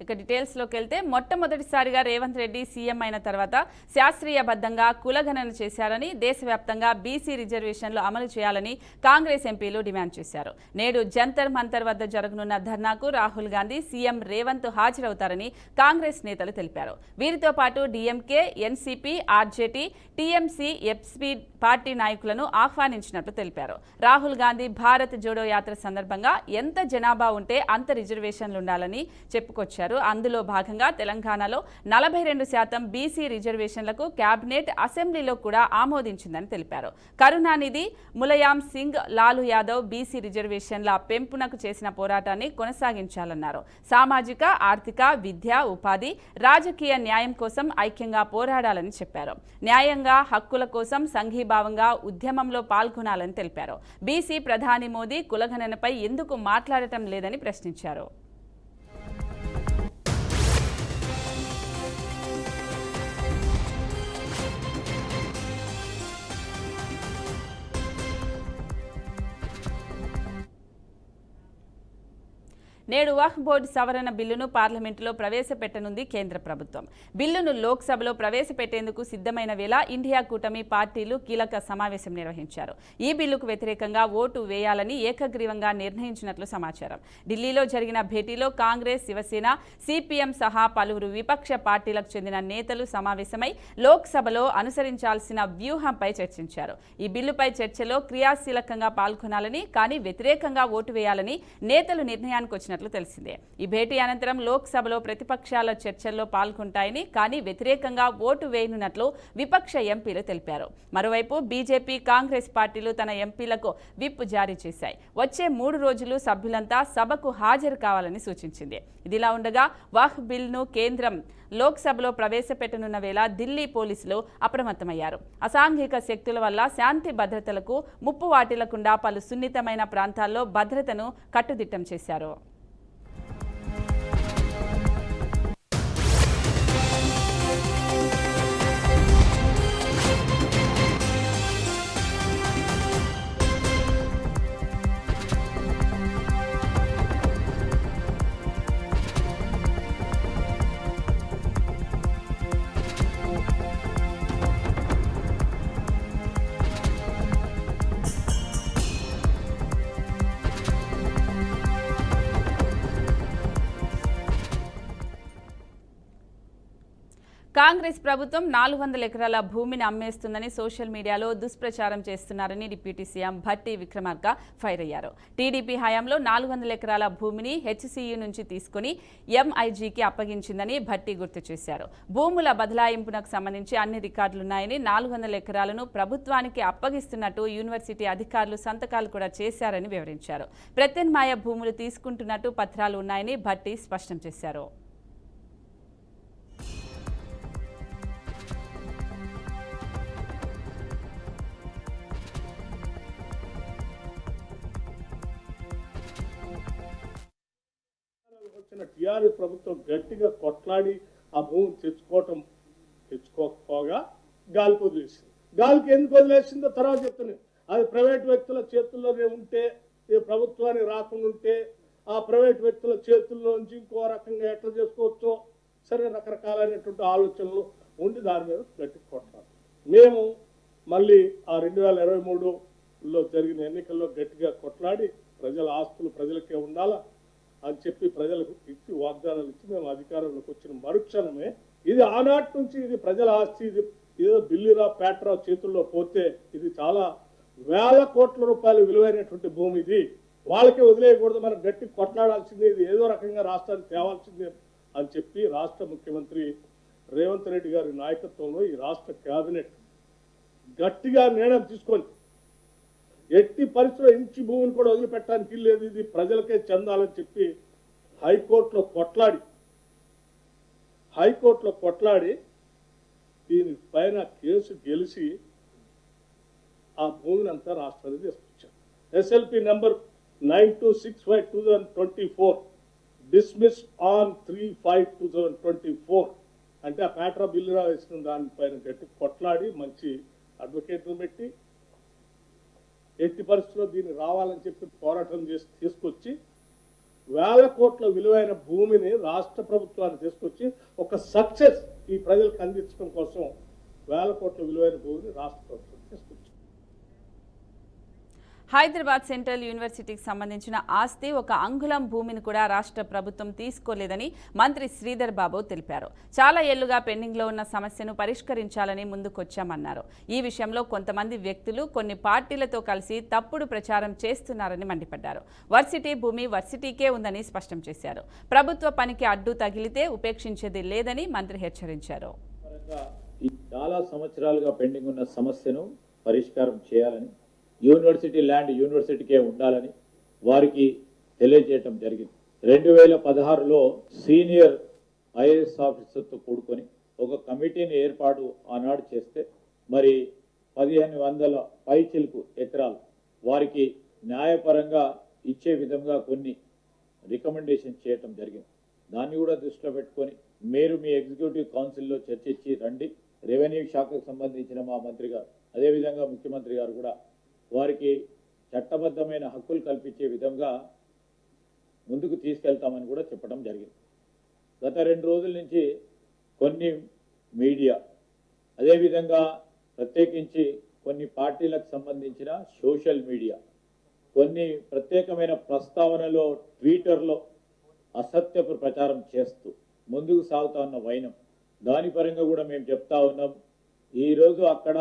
ఇక డీటెయిల్స్లోకి వెళ్తే మొట్టమొదటిసారిగా రేవంత్ రెడ్డి సీఎం అయిన తర్వాత శాస్త్రీయబద్ధంగా కులగణన చేశారని, దేశవ్యాప్తంగా బీసీ రిజర్వేషన్లు అమలు చేయాలని కాంగ్రెస్ ఎంపీలు డిమాండ్ చేశారు. నేడు జంతర్ మంతర్ వద్ద జరగనున్న ధర్నాకు రాహుల్ గాంధీ, సీఎం రేవంత్ హాజరవుతారని కాంగ్రెస్ నేతలు తెలిపారు. వీరితో పాటు డీఎంకే, ఎన్సీపీ, ఆర్జేటీ, టీఎంసీ, ఎఫ్పీ పార్టీ నాయకులను ఆహ్వానించినట్లు తెలిపారు. రాహుల్ గాంధీ భారత్ జోడో యాత్ర సందర్భంగా ఎంత జనాభా ఉంటే అంత రిజర్వేషన్లు ఉండాలని చెప్పుకొచ్చారు. అందులో భాగంగా తెలంగాణలో 42% బీసీ రిజర్వేషన్లకు కేబినెట్, అసెంబ్లీలో కూడా ఆమోదించిందని తెలిపారు. కరుణానిధి, ములాయం సింగ్, లాలు యాదవ్ బీసీ రిజర్వేషన్ల పెంపునకు చేసిన పోరాటాన్ని కొనసాగించాలన్నారు. సామాజిక, ఆర్థిక, విద్య, ఉపాధి, రాజకీయ న్యాయం కోసం ఐక్యంగా పోరాడాలని చెప్పారు. న్యాయంగా హక్కుల కోసం సంఘీభావంగా ఉద్యమంలో పాల్గొనాలని తెలిపారు. బీసీ ప్రధాని మోదీ కులగణనపై ఎందుకు మాట్లాడటం లేదని ప్రశ్నించారు. నేడు వక్ఫ్ బోర్డు సవరణ బిల్లును పార్లమెంటులో ప్రవేశపెట్టనుంది కేంద్ర ప్రభుత్వం. బిల్లును లోక్సభలో ప్రవేశపెట్టేందుకు సిద్ధమైన వేళ ఇండియా కూటమి పార్టీలు కీలక సమావేశం నిర్వహించారు. ఈ బిల్లుకు వ్యతిరేకంగా ఓటు వేయాలని ఏకగ్రీవంగా నిర్ణయించినట్లు సమాచారం. ఢిల్లీలో జరిగిన భేటీలో కాంగ్రెస్, శివసేన, సిపిఎం సహా పలువురు విపక్ష పార్టీలకు చెందిన నేతలు సమావేశమై లోక్సభలో అనుసరించాల్సిన వ్యూహంపై చర్చించారు. ఈ బిల్లుపై చర్చలో క్రియాశీలకంగా పాల్గొనాలని, కానీ వ్యతిరేకంగా ఓటు వేయాలని నేతలు నిర్ణయానికి వచ్చినట్లు తెలిసిందే. ఈ భేటీ అనంతరం లోక్సభలో ప్రతిపక్షాల చర్చల్లో పాల్గొంటాయని, కానీ వ్యతిరేకంగా ఓటు వేయనున్నట్లు విపక్ష ఎంపీలు తెలిపారు. మరోవైపు బీజేపీ, కాంగ్రెస్ పార్టీలు తన ఎంపీలకు విప్ జారీ చేశాయి. వచ్చే 3 రోజులు సభ్యులంతా సభకు హాజరు కావాలని సూచించింది. ఇదిలా ఉండగా వక్ఫ్ బిల్లును కేంద్రం లోక్సభలో ప్రవేశపెట్టనున్న వేళ ఢిల్లీ పోలీసులు అప్రమత్తమయ్యారు. అసాంఘిక శక్తుల వల్ల శాంతి భద్రతలకు ముప్పు వాటిల్లకుండా పలు సున్నితమైన ప్రాంతాల్లో భద్రతను కట్టుదిట్టం చేశారు. కాంగ్రెస్ ప్రభుత్వం 400 ఎకరాల భూమిని అమ్మేస్తుందని సోషల్ మీడియాలో దుష్ప్రచారం చేస్తున్నారని deputy CM Bhatti Vikramarka fire అయ్యారు. టీడీపీ హయాంలో 400 ఎకరాల భూమిని హెచ్సీయూ నుంచి తీసుకుని ఎంఐజీకి అప్పగించిందని భట్టి గుర్తు చేశారు. భూముల బదలాయింపునకు సంబంధించి అన్ని రికార్డులున్నాయని, 400 ఎకరాలను ప్రభుత్వానికి అప్పగిస్తున్నట్టు యూనివర్సిటీ అధికారులు సంతకాలు కూడా చేశారని వివరించారు. ప్రత్యామ్నాయ భూములు తీసుకుంటున్నట్టు పత్రాలు ఉన్నాయని భట్టి స్పష్టం చేశారు. టీఆర్ఎస్ ప్రభుత్వం గట్టిగా కొట్లాడి ఆ భూమిని తెచ్చుకోకపోగా గాలికి వదిలేసింది. గాలికి ఎందుకు వదిలేసిందో తర్వాత చెప్తున్నాను. అది ప్రైవేట్ వ్యక్తుల చేతుల్లోనే ఉంటే, ప్రభుత్వానికి రాకుండా ఉంటే ఆ ప్రైవేట్ వ్యక్తుల చేతుల్లో నుంచి ఇంకో రకంగా ఎట్లా చేసుకోవచ్చో సరే రకరకాలైనటువంటి ఆలోచనలు ఉండి దాని మీద గట్టిగా కొట్లాడు. మేము మళ్ళీ ఆ 2023లో జరిగిన ఎన్నికల్లో గట్టిగా కొట్లాడి ప్రజల ఆస్తులు ప్రజలకే ఉండాలా అని చెప్పి ప్రజలకు ఇచ్చి వాగ్దానాలు ఇచ్చి మేము అధికారంలోకి వచ్చిన మరుక్షణమే ఇది ఆనాటి నుంచి ఇది ప్రజల ఆస్తి, ఇది ఏదో బిల్లురా పేట్రా చేతుల్లో పోతే ఇది చాలా వేల కోట్ల రూపాయలు విలువైనటువంటి భూమి, ఇది వాళ్ళకే వదిలేయకూడదు, మనం గట్టి కొట్లాడాల్సిందే, ఇది ఏదో రకంగా రాష్ట్రానికి తేవాల్సిందే అని చెప్పి రాష్ట్ర ముఖ్యమంత్రి రేవంత్ రెడ్డి గారి నాయకత్వంలో ఈ రాష్ట్ర కేబినెట్ గట్టిగా నిర్ణయం తీసుకొని ఎట్టి పరిస్థితుల్లో ఇంచి భూమిని కూడా వదిలిపెట్టడానికి లేదు, ఇది ప్రజలకే చెందాలని చెప్పి హైకోర్టులో కొట్లాడి దీని పైన కేసు గెలిచి ఆ భూమిని అంతా రాష్ట్రానికి తీసుకొచ్చారు. ఎస్ఎల్పి నెంబర్ 9265/2024 డిస్మిస్ ఆన్ 3/5/2024 అంటే ఆ పేట్రా బిల్లురా వేసిన దానిపైన గట్టి కొట్లాడి మంచి అడ్వకేట్ను పెట్టి ఎట్టి పరిస్థితుల్లో దీన్ని రావాలని చెప్పి పోరాటం చేసి తీసుకొచ్చి వేల కోట్ల విలువైన భూమిని రాష్ట్ర ప్రభుత్వాన్ని తీసుకొచ్చి ఒక సక్సెస్ ఈ ప్రజలకు అందించడం కోసం వేల కోట్ల విలువైన భూమిని రాష్ట్ర ప్రభుత్వం తీసుకొచ్చింది. హైదరాబాద్ సెంట్రల్ యూనివర్సిటీకి సంబంధించిన ఆస్తి ఒక అంగుళం భూమిని కూడా రాష్ట్ర ప్రభుత్వం తీసుకోలేదని మంత్రి శ్రీధర్ బాబు తెలిపారు. చాలా ఏళ్లుగా పెండింగ్లో ఉన్న సమస్యను పరిష్కరించాలని ముందుకొచ్చామన్నారు. ఈ విషయంలో కొంతమంది వ్యక్తులు కొన్ని పార్టీలతో కలిసి తప్పుడు ప్రచారం చేస్తున్నారని మండిపడ్డారు. వర్సిటీ భూమి వర్సిటీకే ఉందని స్పష్టం చేశారు. ప్రభుత్వ పనికి అడ్డు తగిలితే ఉపేక్షించేది లేదని మంత్రి హెచ్చరించారు. చాలా సంవత్సరాలుగా పెండింగ్ ఉన్న సమస్యను పరిష్కారం చేయాలని, యూనివర్సిటీ ల్యాండ్ యూనివర్సిటీకే ఉండాలని వారికి తెలియజేయటం జరిగింది. 2016లో సీనియర్ ఐఏఎస్ ఆఫీసర్తో కూడుకొని ఒక కమిటీని ఏర్పాటు ఆనాడు చేస్తే మరి 1500 పైచిలుకు ఎకరాలు వారికి న్యాయపరంగా ఇచ్చే విధంగా కొన్ని రికమెండేషన్ చేయటం జరిగింది. దాన్ని కూడా దృష్టిలో పెట్టుకొని మీరు మీ ఎగ్జిక్యూటివ్ కౌన్సిల్లో చర్చించి రండి. రెవెన్యూ శాఖకు సంబంధించిన మా మంత్రి గారు, అదేవిధంగా ముఖ్యమంత్రి గారు కూడా వారికి చట్టబద్ధమైన హక్కులు కల్పించే విధంగా ముందుకు తీసుకెళ్తామని కూడా చెప్పడం జరిగింది. గత 2 రోజుల నుంచి కొన్ని మీడియా, అదేవిధంగా ప్రత్యేకించి కొన్ని పార్టీలకు సంబంధించిన సోషల్ మీడియా కొన్ని ప్రత్యేకమైన ప్రస్తావనలో ట్విట్టర్లో అసత్యపు ప్రచారం చేస్తూ ముందుకు సాగుతా ఉన్న వైనం, దాని పరంగా కూడా మేము చెప్తా ఉన్నాం. ఈరోజు అక్కడ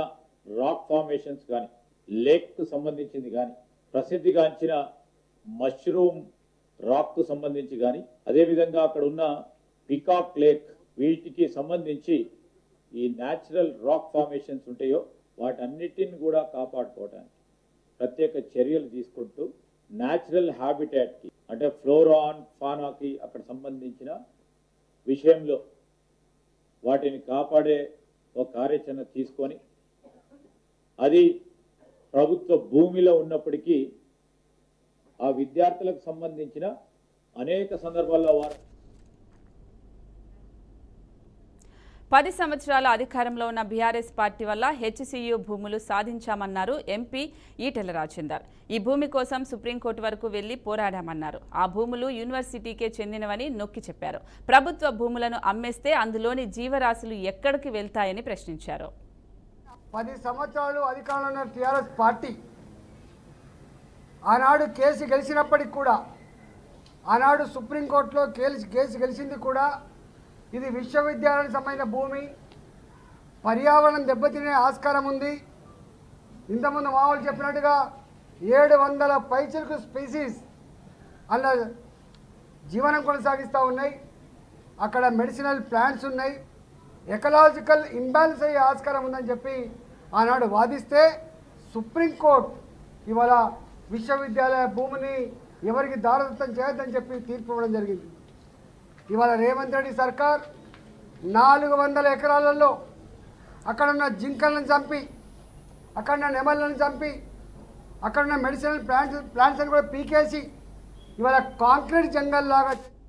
రాక్ ఫార్మేషన్స్ కానీ, లేక్కు సంబంధించింది కానీ, ప్రసిద్ధిగాంచిన మష్రూమ్ రాక్కు సంబంధించి కానీ, అదేవిధంగా అక్కడ ఉన్న పికాక్ లేక్, వీటికి సంబంధించి ఈ న్యాచురల్ రాక్ ఫార్మేషన్స్ ఉంటాయో వాటన్నిటిని కూడా కాపాడుకోవడానికి ప్రత్యేక చర్యలు తీసుకుంటూ న్యాచురల్ హ్యాబిటాట్కి అంటే ఫ్లోరాన్ ఫానాకి అక్కడ సంబంధించిన విషయంలో వాటిని కాపాడే ఒక కార్యాచరణ తీసుకొని, అది ప్రభుత్వ భూమిలో ఉన్నప్పటికీ ఆ విద్యార్థులకు సంబంధించిన అనేక సందర్భాల్లో వారు 10 సంవత్సరాల అధికారంలో ఉన్న బీఆర్ఎస్ పార్టీ వల్ల హెచ్సియు భూములు సాధించామన్నారు ఎంపీ ఈటెల రాజేందర్. ఈ భూమి కోసం సుప్రీంకోర్టు వరకు వెళ్లి పోరాడామన్నారు. ఆ భూములు యూనివర్సిటీకే చెందినవని నొక్కి చెప్పారు. ప్రభుత్వ భూములను అమ్మేస్తే అందులోని జీవరాశులు ఎక్కడికి వెళ్తాయని ప్రశ్నించారు. 10 సంవత్సరాలు అధికారంలో ఉన్న టీఆర్ఎస్ పార్టీ ఆనాడు కేసు గెలిచినప్పటికి కూడా, ఆనాడు సుప్రీంకోర్టులో కేసు గెలిచింది కూడా ఇది విశ్వవిద్యాలయానికి సంబంధించిన భూమి, పర్యావరణం దెబ్బతినే ఆస్కారం ఉంది. ఇంతకుముందు మామూలు చెప్పినట్టుగా 700 పైచిలకు స్పీసీస్ అలా జీవనం కొనసాగిస్తూ ఉన్నాయి. అక్కడ మెడిసినల్ ప్లాంట్స్ ఉన్నాయి. ఎకలాజికల్ ఇంబ్యాలెన్స్ అయ్యే ఆస్కారం ఉందని చెప్పి ఆనాడు వాదిస్తే సుప్రీంకోర్టు ఇవాళ విశ్వవిద్యాలయ భూమిని ఎవరికి దారదత్తం చేయొద్దని చెప్పి తీర్పు ఇవ్వడం జరిగింది. ఇవాళ రేవంత్ రెడ్డి సర్కార్ 400 ఎకరాలలో అక్కడున్న జింకలను చంపి, అక్కడున్న నెమళ్ళను చంపి, అక్కడున్న మెడిసినల్ ప్లాంట్స్ కూడా పీకేసి ఇవాళ కాంక్రీట్ జంగల్ లాగా